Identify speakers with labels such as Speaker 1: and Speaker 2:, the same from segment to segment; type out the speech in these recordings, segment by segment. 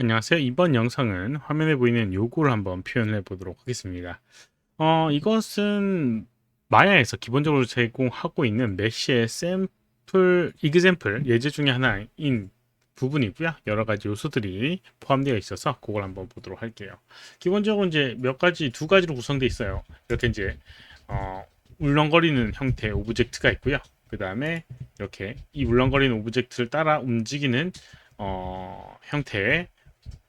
Speaker 1: 안녕하세요. 이번 영상은 화면에 보이는 요거를 한번 표현해 보도록 하겠습니다. 이것은 마야에서 기본적으로 제공하고 있는 메시의 샘플, 이그샘플 예제 중에 하나인 부분이고요. 여러 가지 요소들이 포함되어 있어서 그걸 한번 보도록 할게요. 기본적으로 이제 두 가지로 구성되어 있어요. 이렇게 이제 어, 울렁거리는 형태의 오브젝트가 있고요. 그 다음에 이렇게 이 울렁거리는 오브젝트를 따라 움직이는 형태의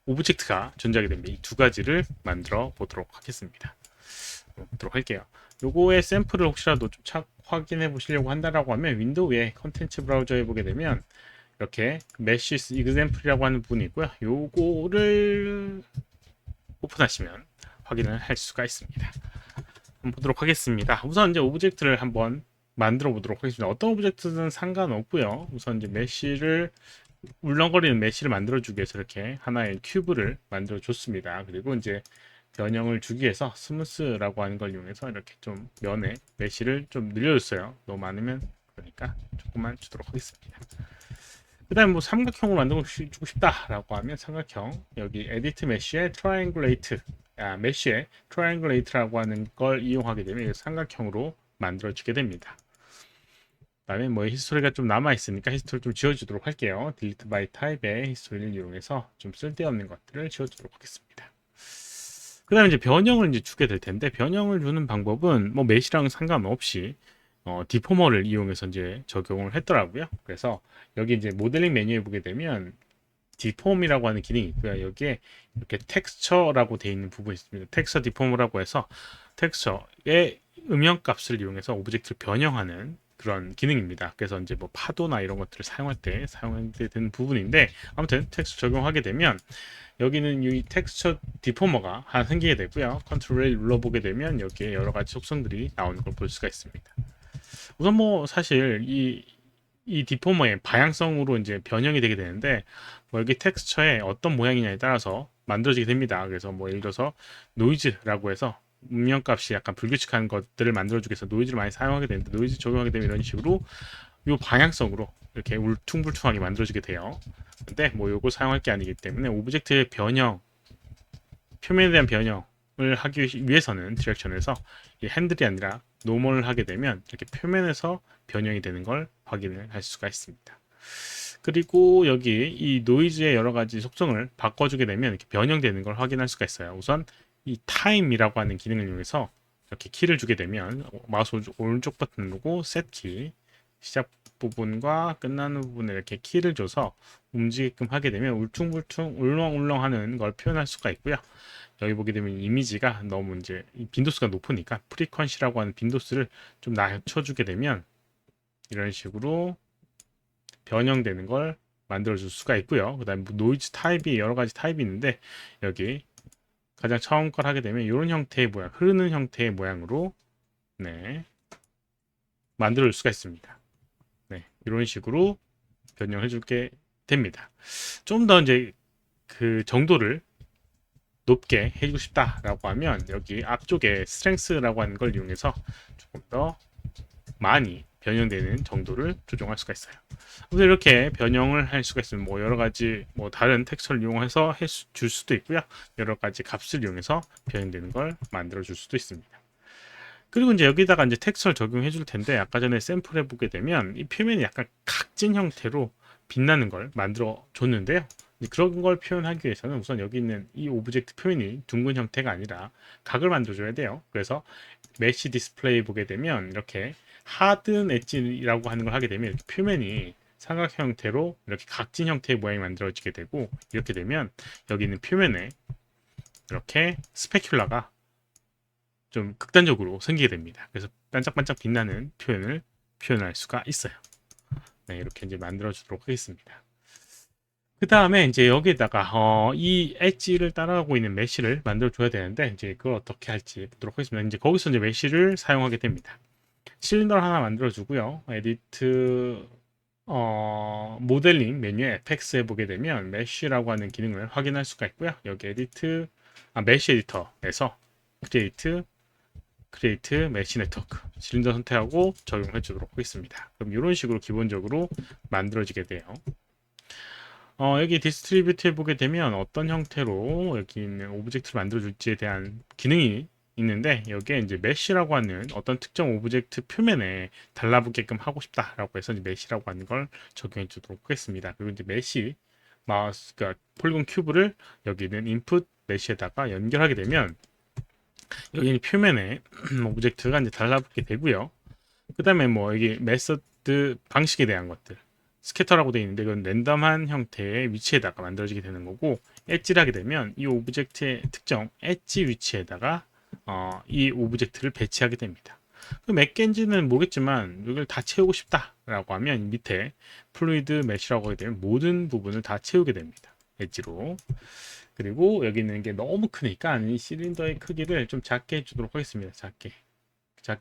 Speaker 1: 오브젝트가 존재하게 됩니다. 이 두 가지를 만들어 보도록 하겠습니다. 보도록 할게요. 요거의 샘플을 혹시라도 좀 확인해 보시려고 한다라고 하면 윈도우의 컨텐츠 브라우저에 보게 되면 이렇게 메시스 이그샘플이라고 하는 부분이 있고요. 요거를 오픈하시면 확인을 할 수가 있습니다. 한번 보도록 하겠습니다. 우선 이제 오브젝트를 한번 만들어 보도록 하겠습니다. 어떤 오브젝트든 상관없고요. 우선 이제 울렁거리는 메쉬를 만들어주기 위해서 이렇게 하나의 큐브를 만들어 줬습니다. 그리고 이제 변형을 주기 위해서 스무스라고 하는 걸 이용해서 이렇게 좀 면에 메쉬를 좀 늘려줬어요. 너무 많으면 그러니까 조금만 주도록 하겠습니다. 그 다음에 뭐 삼각형으로 만들어 주고 싶다라고 하면 삼각형 여기 에디트 메쉬에 트라이앵글레이트 메쉬에 트라이앵글레이트라고 하는 걸 이용하게 되면 삼각형으로 만들어지게 됩니다. 그다음에 뭐 히스토리가 좀 남아 있으니까 히스토리 좀 지워주도록 할게요. delete by type의 히스토리를 이용해서 좀 쓸데없는 것들을 지워주도록 하겠습니다. 그다음에 이제 변형을 이제 주게 될 텐데 변형을 주는 방법은 뭐 메시랑 상관없이 디포머를 이용해서 이제 적용을 했더라고요. 그래서 여기 이제 모델링 메뉴에 보게 되면 디폼이라고 하는 기능이 있고요. 여기에 이렇게 텍스처라고 되어 있는 부분이 있습니다. 텍스처 디폼이라고 해서 텍스처의 음영값을 이용해서 오브젝트를 변형하는 그런 기능입니다. 그래서 이제 뭐 파도나 이런 것들을 사용할 때 사용하게 되는 부분인데 아무튼 텍스처 적용하게 되면 여기는 이 텍스처 디포머가 하나 생기게 되고요. 컨트롤을 눌러보게 되면 여기에 여러 가지 속성들이 나오는 걸 볼 수가 있습니다. 우선 뭐 사실 이 디포머의 방향성으로 이제 변형이 되게 되는데 뭐 여기 텍스처에 어떤 모양이냐에 따라서 만들어지게 됩니다. 그래서 뭐 예를 들어서 노이즈라고 해서 음영값이 약간 불규칙한 것들을 만들어주기 위해서 노이즈를 많이 사용하게 되는데 노이즈 적용하게 되면 이런 식으로 이 방향성으로 이렇게 울퉁불퉁하게 만들어지게 돼요. 근데 뭐 요거 사용할 게 아니기 때문에 오브젝트의 변형, 표면에 대한 변형을 하기 위해서는 디렉션에서 이 핸들이 아니라 노멀을 하게 되면 이렇게 표면에서 변형이 되는 걸 확인을 할 수가 있습니다. 그리고 여기 이 노이즈의 여러 가지 속성을 바꿔주게 되면 이렇게 변형되는 걸 확인할 수가 있어요. 우선 이 타임이라고 하는 기능을 이용해서 이렇게 키를 주게 되면 마우스 오른쪽 버튼 누르고 셋 키, 시작 부분과 끝나는 부분에 이렇게 키를 줘서 움직이게끔 하게 되면 울퉁불퉁 울렁울렁하는 걸 표현할 수가 있고요. 여기 보게 되면 이미지가 너무 이제 빈도수가 높으니까 프리퀀시라고 하는 빈도수를 좀 낮춰주게 되면 이런 식으로 변형되는 걸 만들어줄 수가 있고요. 그 다음에 노이즈 타입이 여러 가지 타입이 있는데 여기 가장 처음 걸 하게 되면 이런 형태의 모양, 흐르는 형태의 모양으로 네, 만들어줄 수가 있습니다. 네, 이런 식으로 변형해 줄게 됩니다. 좀 더 이제 그 정도를 높게 해주고 싶다라고 하면 여기 앞쪽에 스트렝스라고 하는 걸 이용해서 조금 더 많이 변형되는 정도를 조정할 수가 있어요. 그래서 이렇게 변형을 할 수가 있으면 뭐 여러 가지 뭐 다른 텍스처를 이용해서 줄 수도 있고요. 여러 가지 값을 이용해서 변형되는 걸 만들어 줄 수도 있습니다. 그리고 이제 여기다가 이제 텍스처를 적용해 줄 텐데 아까 전에 샘플 해 보게 되면 이 표면이 약간 각진 형태로 빛나는 걸 만들어 줬는데요. 그런 걸 표현하기 위해서는 우선 여기 있는 이 오브젝트 표현이 둥근 형태가 아니라 각을 만들어 줘야 돼요. 그래서 메시 디스플레이 보게 되면 이렇게 하든 엣지라고 하는 걸 하게 되면 이렇게 표면이 삼각 형태로 이렇게 각진 형태의 모양이 만들어지게 되고 이렇게 되면 여기 있는 표면에 이렇게 스페큘라가 좀 극단적으로 생기게 됩니다. 그래서 반짝반짝 빛나는 표현을 표현할 수가 있어요. 네, 이렇게 이제 만들어 주도록 하겠습니다. 그 다음에 이제 여기에다가 이 엣지를 따라가고 있는 메쉬를 만들어 줘야 되는데 이제 그걸 어떻게 할지 보도록 하겠습니다. 이제 거기서 이제 메쉬를 사용하게 됩니다. 실린더를 하나 만들어 주고요. 에디트 모델링 메뉴에 FX에 보게 되면 메쉬라고 하는 기능을 확인할 수가 있고요. 여기 메쉬 에디터에서 크리에이트 메쉬 네트워크 실린더 선택하고 적용해 주도록 하겠습니다. 그럼 이런 식으로 기본적으로 만들어지게 돼요. 여기 디스트리뷰트에 보게 되면 어떤 형태로 여기 있는 오브젝트를 만들어줄지에 대한 기능이 있는데, 여기에 이제 메쉬라고 하는 어떤 특정 오브젝트 표면에 달라붙게끔 하고 싶다라고 해서 이제 메쉬라고 하는 걸 적용해 주도록 하겠습니다. 그리고 이제 메쉬 마우스, 그러니까 폴리곤 큐브를 여기 있는 인풋 메쉬에다가 연결하게 되면 여기 표면에 오브젝트가 이제 달라붙게 되고요. 그 다음에 뭐 여기 메서드 방식에 대한 것들, 스캐터라고 되어 있는데 이건 랜덤한 형태의 위치에다가 만들어지게 되는 거고, 엣지를 하게 되면 이 오브젝트의 특정 엣지 위치에다가 이 오브젝트를 배치하게 됩니다. 그 맥겐지는 모르겠지만 이걸 다 채우고 싶다라고 하면 밑에 플루이드 메쉬라고 하게 되면 모든 부분을 다 채우게 됩니다. 엣지로. 그리고 여기 있는 게 너무 크니까 이 실린더의 크기를 좀 작게 해주도록 하겠습니다. 작게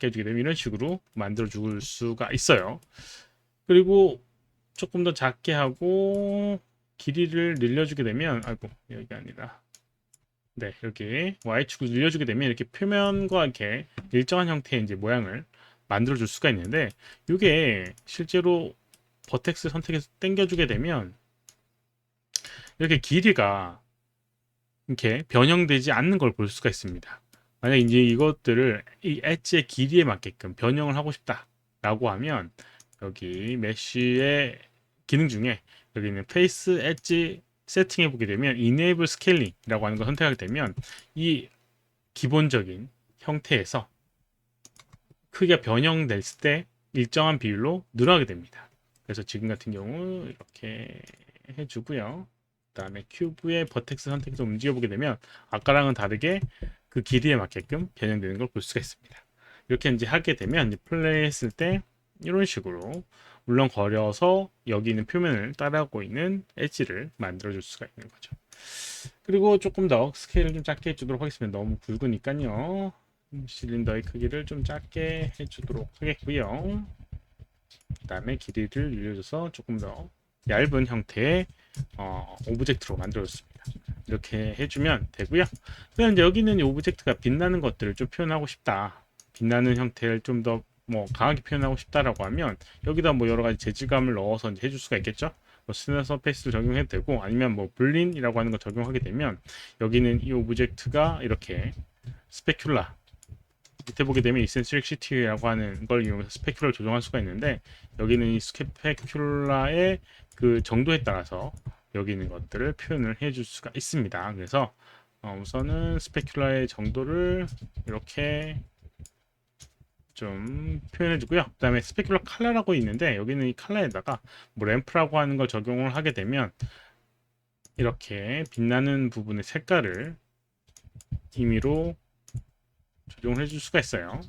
Speaker 1: 해주게 되면 이런 식으로 만들어 줄 수가 있어요. 그리고 조금 더 작게 하고 길이를 늘려주게 되면, 아이고 여기가 아니라, 네, 이렇게 Y축을 늘려주게 되면 이렇게 표면과 이렇게 일정한 형태의 이제 모양을 만들어 줄 수가 있는데, 이게 실제로 버텍스 선택해서 당겨주게 되면 이렇게 길이가 이렇게 변형되지 않는 걸 볼 수가 있습니다. 만약 이제 이것들을 이 엣지의 길이에 맞게끔 변형을 하고 싶다라고 하면 여기 메쉬의 기능 중에 여기 있는 페이스 엣지 세팅해 보게 되면 Enable Scaling이라고 하는 걸 선택하게 되면 이 기본적인 형태에서 크기가 변형됐을 때 일정한 비율로 늘어나게 됩니다. 그래서 지금 같은 경우 이렇게 해주고요. 그 다음에 큐브의 버텍스 선택해서 움직여보게 되면 아까랑은 다르게 그 길이에 맞게끔 변형되는 걸 볼 수가 있습니다. 이렇게 이제 하게 되면 이제 플레이했을 때 이런 식으로 울렁거려서 여기 있는 표면을 따라오고 있는 엣지를 만들어 줄 수가 있는 거죠. 그리고 조금 더 스케일을 좀 작게 해주도록 하겠습니다. 너무 굵으니까요. 실린더의 크기를 좀 작게 해주도록 하겠고요. 그 다음에 길이를 늘려줘서 조금 더 얇은 형태의 오브젝트로 만들어줬습니다. 이렇게 해주면 되고요. 그다음 이제 여기는 이 오브젝트가 빛나는 것들을 좀 표현하고 싶다, 빛나는 형태를 좀 더 뭐 강하게 표현하고 싶다라고 하면 여기다 뭐 여러 가지 재질감을 넣어서 이제 해줄 수가 있겠죠. 뭐 스냅 서페이스를 적용해도 되고, 아니면 뭐 블린이라고 하는 거 적용하게 되면 여기는 이 오브젝트가 이렇게 스페‌큘라, 밑에 보게 되면 이센트릭시티라고 하는 걸 이용해서 스페큘라를 조정할 수가 있는데, 여기는 이 스페큘라의 그 정도에 따라서 여기 있는 것들을 표현을 해줄 수가 있습니다. 그래서 우선은 스페큘라의 정도를 이렇게 좀 표현해주고요. 그 다음에 스페큘라 컬러라고 있는데 여기는 이 컬러에다가 뭐 램프라고 하는 걸 적용을 하게 되면 이렇게 빛나는 부분의 색깔을 임의로 조정을 해줄 수가 있어요.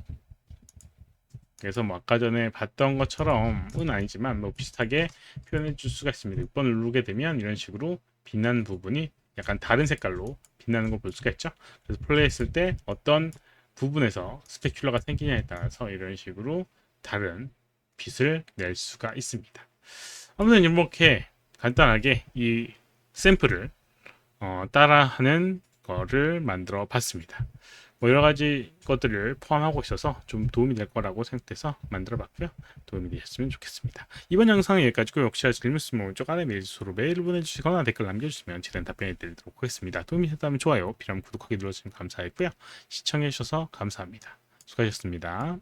Speaker 1: 그래서 뭐 아까 전에 봤던 것처럼은 아니지만 뭐 비슷하게 표현해 줄 수가 있습니다. 6번을 누르게 되면 이런 식으로 빛나는 부분이 약간 다른 색깔로 빛나는 걸 볼 수가 있죠. 그래서 플레이했을 때 어떤 부분에서 스페큘러가 생기냐에 따라서 이런 식으로 다른 빛을 낼 수가 있습니다. 아무튼 이렇게 간단하게 이 샘플을 따라하는 거를 만들어 봤습니다. 뭐 여러 가지 것들을 포함하고 있어서 좀 도움이 될 거라고 생각해서 만들어 봤고요. 도움이 되셨으면 좋겠습니다. 이번 영상은 여기까지고, 혹시 질문 있으면 오른쪽 아래 메일 주소로 메일을 보내주시거나 댓글 남겨주시면 최대한 답변해 드리도록 하겠습니다. 도움이 됐다면 좋아요, 필요하면 구독하기 눌러주시면 감사하겠고요. 시청해 주셔서 감사합니다. 수고하셨습니다.